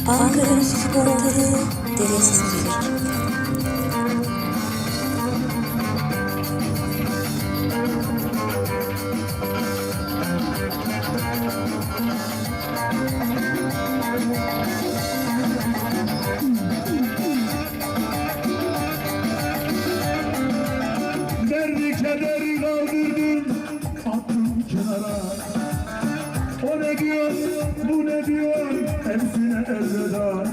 Ankara'nın sporları deresiz bilir. Derdi kederi kaldırdım, attım kenara. O ne diyor, bu ne diyor, hepsine elveda.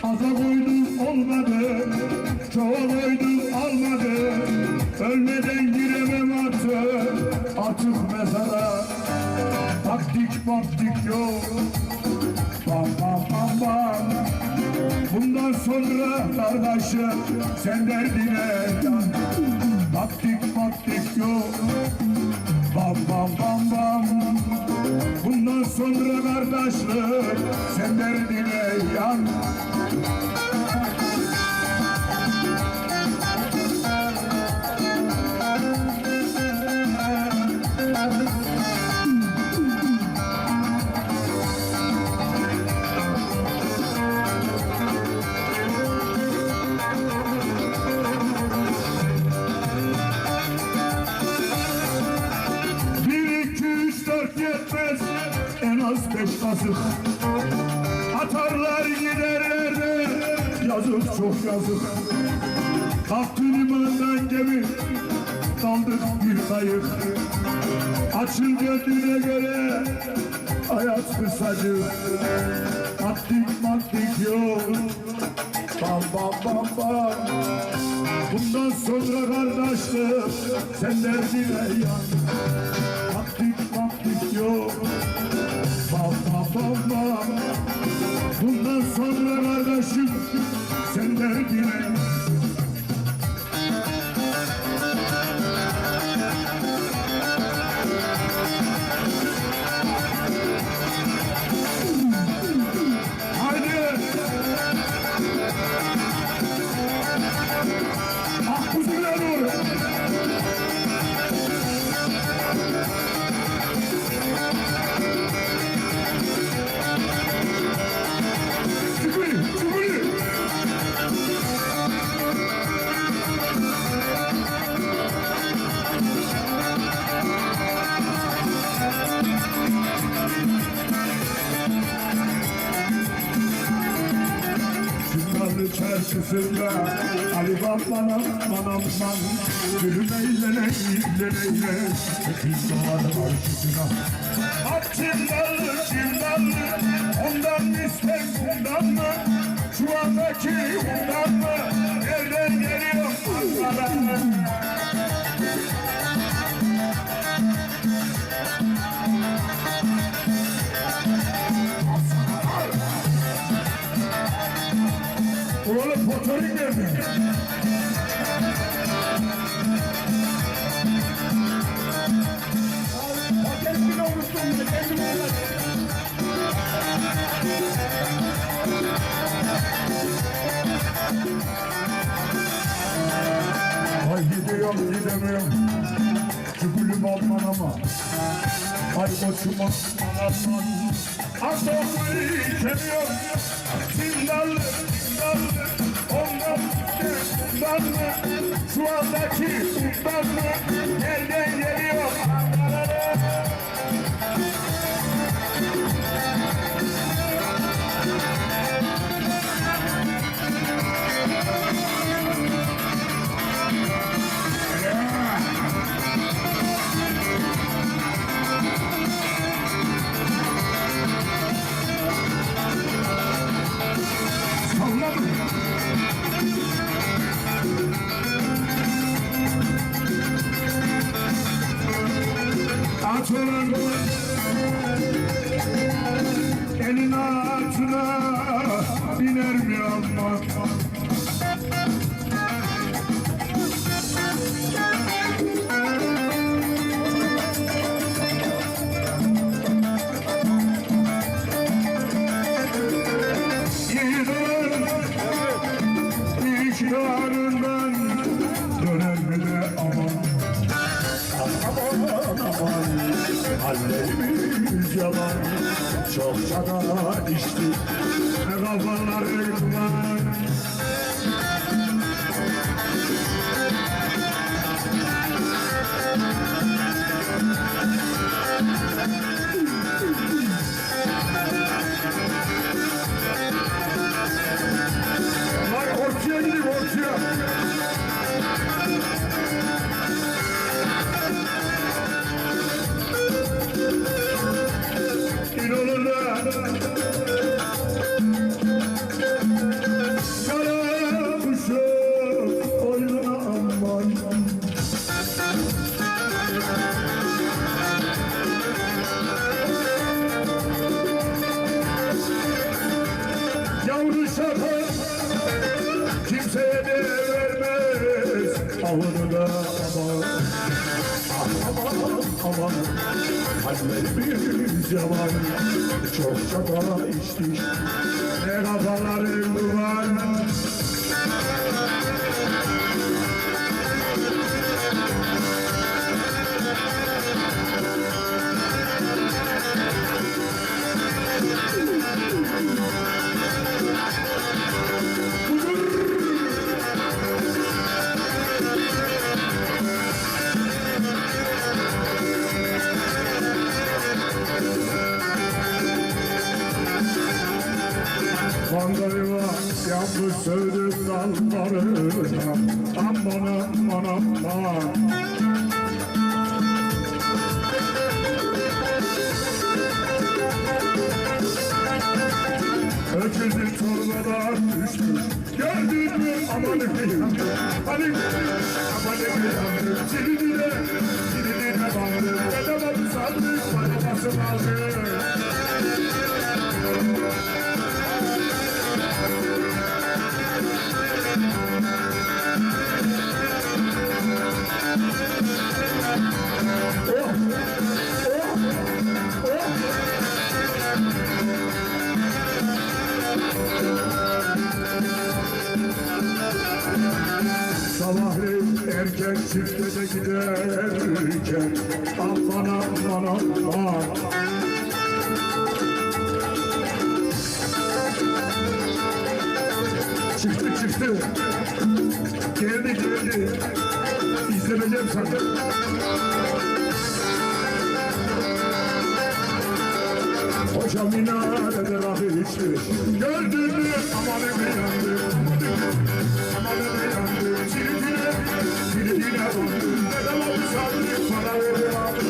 Aza koydum olmadı, çoğa koydum almadı. Ölmeden giremem artık mezara. Taktik maktik yok, bam bam bam bam. Bundan sonra kardeşim sen derdine yan. Taktik maktik yok, bam bam bam bam. Bundan sonra kardeşlik sen derdine yan. Yetmez en az 5 kasık. Atarlar giderler de yazık çok yazık. Kalktı limandan gemi, kaldık bir kayık. Açıl gönlüne göre hayat kısacık. Taktik maktik yok, bam bam bam bam. Bundan sonra kardeşlik sen derdine yan. Taktik maktik yok, bam bam bam bam. Bundan sonra kardeşim sen derdine. Haydi! Akbuzuna doğru! Şunları çarşısında Ali Baba'nın manam man. Gülüm eylene eylene hepimiz doğar karşısına. At çimdallı ondan mı ister bundan mı? Şu andaki bundan mı? Nereden geliyor Ankara'nın? Oğlum motorin nerede? Paketini unuttum da kendimi ay gidiyorum gidemiyorum. Çukulüm alman ama. Ay koçum alman. Asofri kemiyorum. Zindallı. Ondan mı? Şu andaki bundan mı? Nereden geliyor Ankara'da? Salladım. Açın elin altına biner mi amma? İşgarından döner mi de aman? Aman aman hallerimiz yalan. çokça da içtik. Ne kafaları var. Lan ortaya gidin ortaya. İnanırlar. Kara kuşu oyununa aman. Yavru şafak kimseye de vermez. Avını da aman. Aman aman. Hallerimiz yaman. Çokça da içtik. Ne kafalarım var. Mandalina yapmış söğüdüm dallarına. Aman aman aman. Öküzün torbadan düştü. Gördün mü aman efendim. Hani aman efendim. Silidine bandı. Bedava sandık babası aldı. Sabahleyin erken çiftete giderken aman aman aman. Çıktı. Geldi. İzlemeyeceğim sakın. Hoca minarede rakı içti. Gördün mü? Aman eve yandı. Aman eve yandı. Çiridine dondu. Neden oldu sandı? Para verir abi.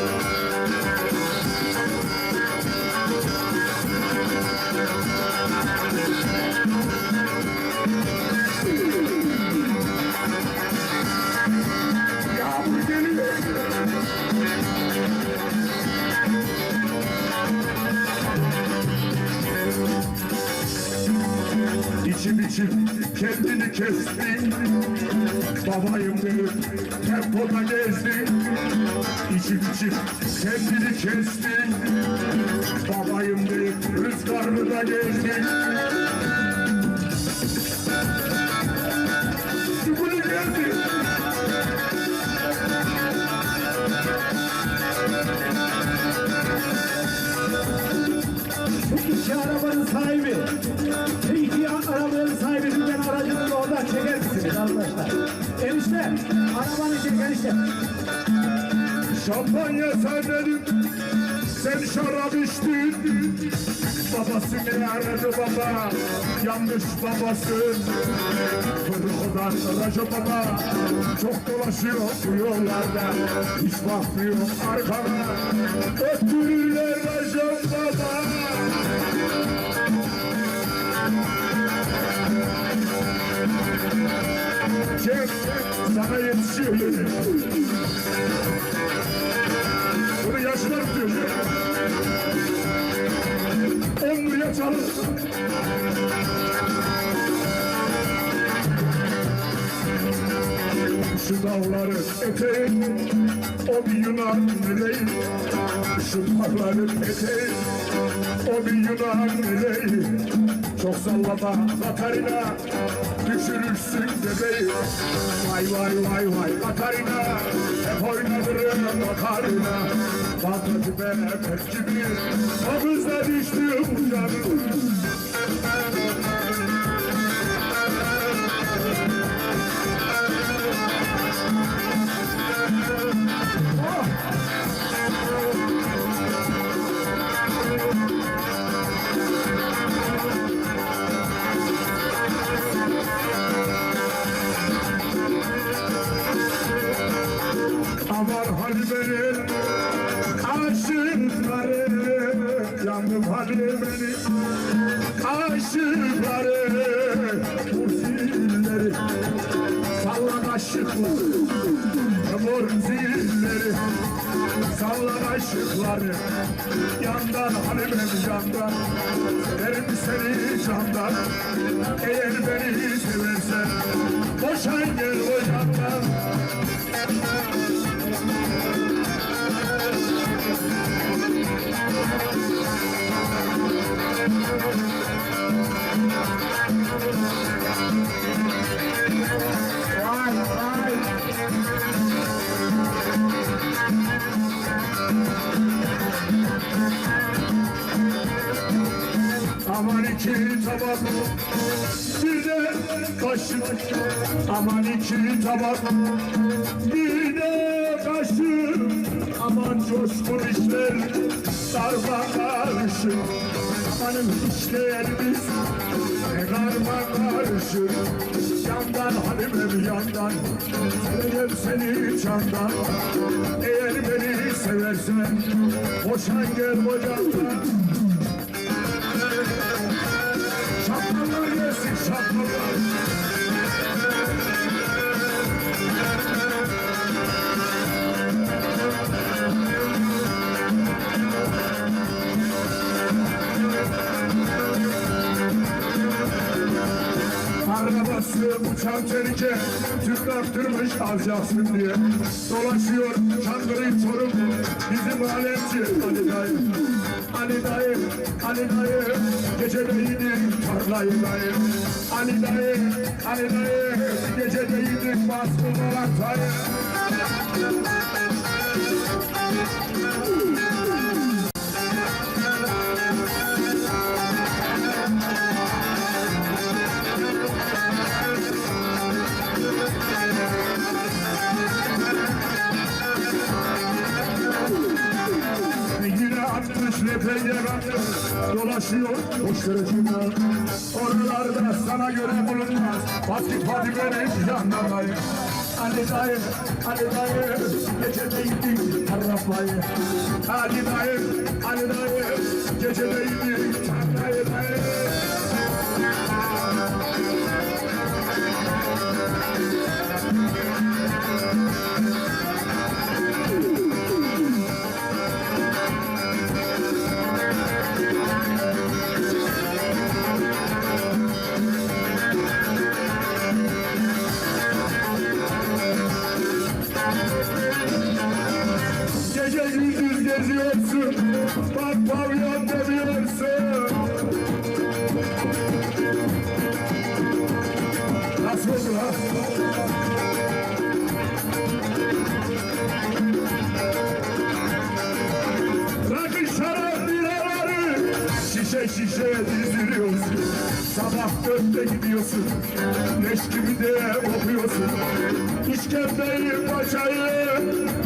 Yağmur geliyor. İçim kendini kestin. Babayım benim tempoda gezdin. İçim kendini kestin. Babayım benim rüzgarlı da gezdin. Sıkılı geldi. İki arabanın sahibi, iki arabanın sahibi lütfen aracınızı oradan çeker misiniz arkadaşlar? Enişte, arabanı çek enişte. Şampanya sermedim, sen şarap içtin. Babası beni aradı baba, yanlış babası. Fırıkıdan Raca baba, çok dolaşıyor bu yollarda. Hiç bakmıyor arkana, öttürürler Raca baba. Cem, sana yetişiyor yine. Bunu yaşlar diyor. 10 liraya çalır. Şu dağların eteği, o bir Yunan meleği. Şu dağların eteği, o bir Yunan meleği. Çok sallama Katarina, düşürürsün bebeği. Vay vay vay vay Katarina, hep oynadırım Katarina. Bakıcı be pek gibi, o kız Denize düştüm canım. Aman Halime'nin aşıkları, yandım Halime'nin aşıkları, bu zilleri sallan aşıkları, mor zilleri sallan aşıkları, yandan Halime'm yandan, severim seni candan, eğer beni seversen boşan gel o yandan. Aman iki tabak, bir de kaşık. Aman iki tabak, bir de kaşık. Aman coşkun işler, sarma karışık. Amanın işlerimiz, karma karışık. Yandan Halime'm yandan, severim seni candan. Eğer beni seversen, boşan gel bocandan. Şapkalar gelsin şapkalar. Arabası uçan tehlike, Türk attırmış alacaksın diye. Dolaşıyor Çankırı Çorum, bizim alemci Ali dayı. Ali dayı, Ali dayı, gecedeydik tarlayı dayı. Ali dayı, Ali dayı, gecedeydik baskın olan dayı. Yine 60 lepeye baktım, dolaşıyor boş vereciler. Oralarda sana göre bulunmaz, Fatih benim yanındayım. Ali dayı, Ali dayı, gecedeydik taraflayı. Ali dayı, Ali dayı, gecedeydik tarlayı dayı. Gece gündüz geziyorsun, bak pavyon demiyorsun. Nasıl oldu lan? Rakı şarap biraları, şişe şişe diziliyorsun. Sabah 4'te gidiyorsun, leş gibi de okuyorsun. İşkembeyi, paçayı,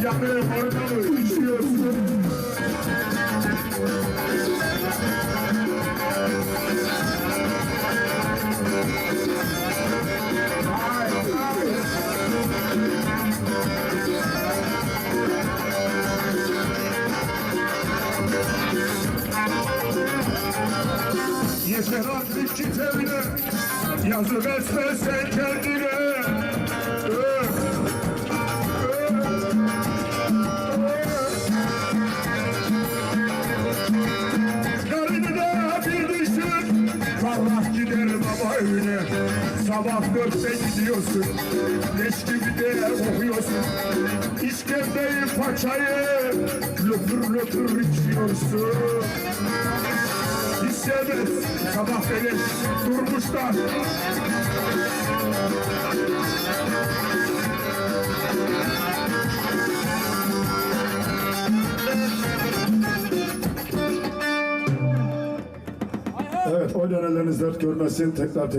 yanı orada mı içiyorsun? Yeter artık git evine, yazı besme sen kendine. Karını da bir düşün, Allah gider baba evine. Sabah 4'te gidiyorsun, leş gibi de okuyorsun. İşkembeyi, paçayı, löpür löpür içiyorsun. İstemez, sabah beni durmuşlar. Evet, oynayan elleriniz dert görmesin. Tekrar